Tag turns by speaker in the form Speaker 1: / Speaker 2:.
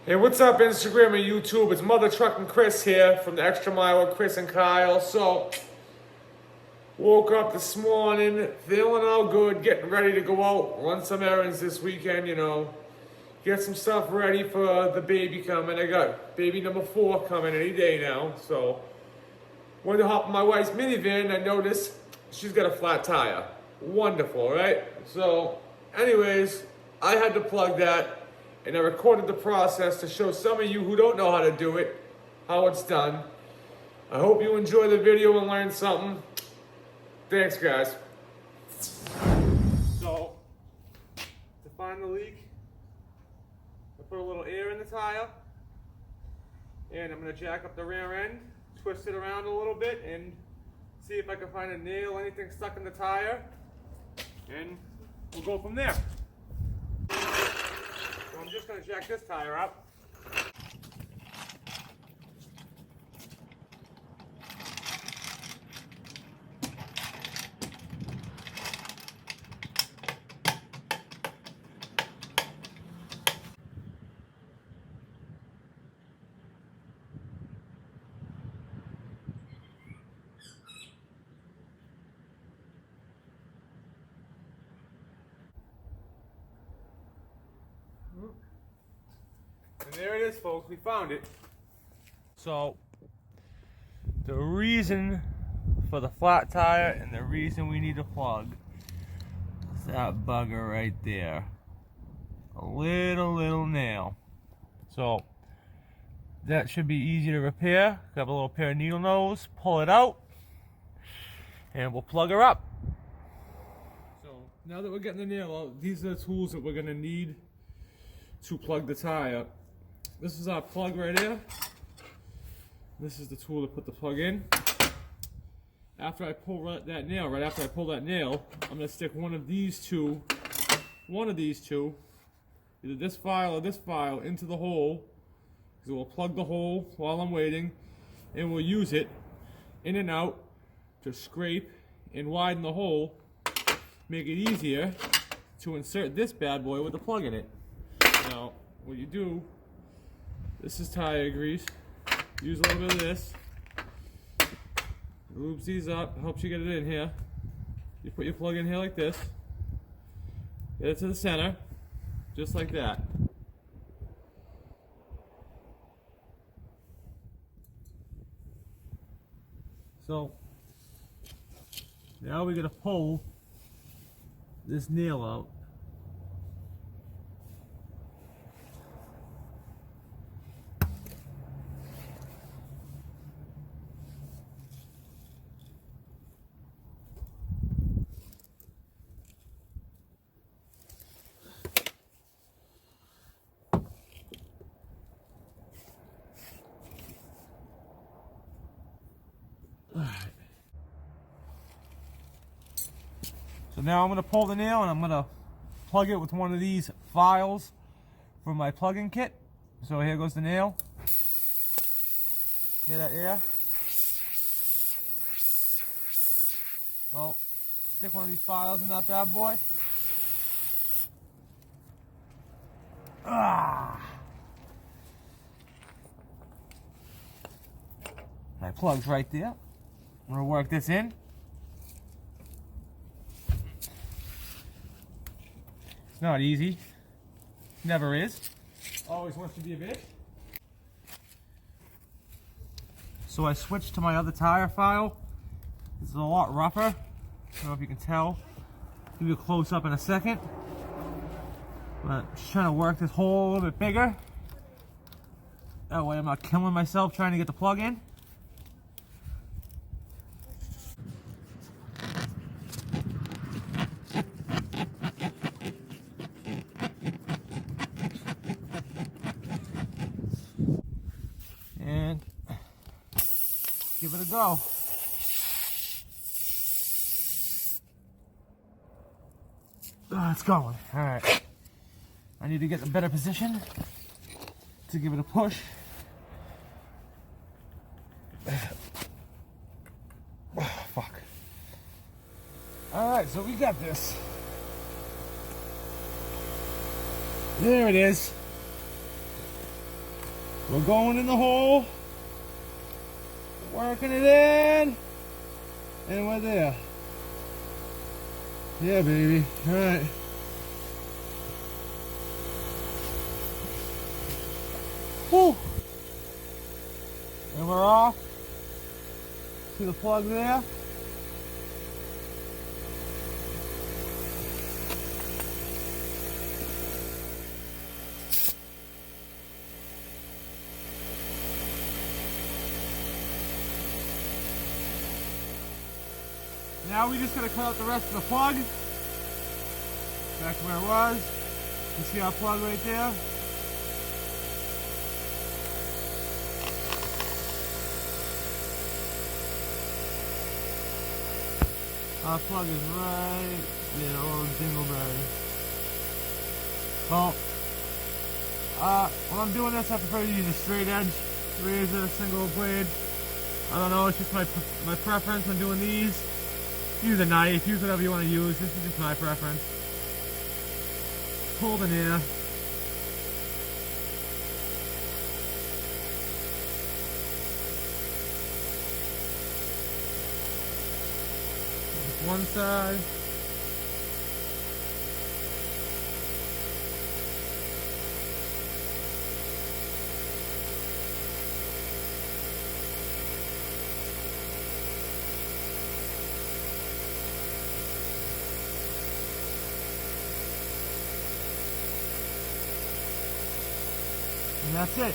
Speaker 1: Hey, what's up, Instagram and YouTube? It's Mother Truckin' Chris here from the Extra Mile with Chris and Kyle. So, woke up this morning, feeling all good, getting ready to go out, run some errands this weekend, get some stuff ready for the baby coming. I got baby number 4 coming any day now. So, went to hop in my wife's minivan. I noticed she's got a flat tire. Wonderful, right? So, anyways, I had to plug that. And I recorded the process to show some of you who don't know how to do it, how it's done. I hope you enjoy the video and learn something. Thanks, guys. So, to find the leak, I put a little air in the tire. And I'm going to jack up the rear end, twist it around a little bit, and see if I can find a nail, anything stuck in the tire. And we'll go from there. I'm just going to jack this tire up. And there it is, folks. We found it. So, the reason for the flat tire and the reason we need a plug is that bugger right there. A little nail. So, that should be easy to repair. Grab a little pair of needle nose, pull it out, and we'll plug her up. So, now that we're getting the nail out, these are the tools that we're going to need to plug the tire. This is our plug right here. This is the tool to put the plug in. After I pull that nail, right after I pull that nail, I'm going to stick one of these two, either this file or this file, into the hole. So we'll plug the hole while I'm waiting, and we'll use it in and out to scrape and widen the hole, make it easier to insert this bad boy with the plug in it. Now, what you do, this is tire grease. Use a little bit of this. Lubes these up, helps you get it in here. You put your plug in here like this. Get it to the center, just like that. So, now we're going to pull this nail out. So now I'm going to pull the nail and I'm going to plug it with one of these files from my plug-in kit. So here goes the nail. Hear that air? So stick one of these files in that bad boy. My plug's right there. I'm going to work this in. It's not easy. Never is. Always wants to be a bitch. So I switched to my other tire file. This is a lot rougher. I don't know if you can tell. I'll give you a close up in a second. But I'm just trying to work this hole a little bit bigger. That way I'm not killing myself trying to get the plug in. And give it a go. Oh, it's going. All right. I need to get in a better position to give it a push. Oh, fuck. Alright, so we got this. There it is. We're going in the hole, working it in, and we're there. Yeah, baby. All right. Whew. And we're off. See the plug there? Now we just gotta cut out the rest of the plug. Back to where it was. You see our plug right there? Our plug is right there, old dingleberry. Well, when I'm doing this, I prefer to use a straight edge razor, single blade. I don't know, it's just my preference when doing these. Use a knife, use whatever you want to use. This is just my preference. Pull the near. One side. And that's it.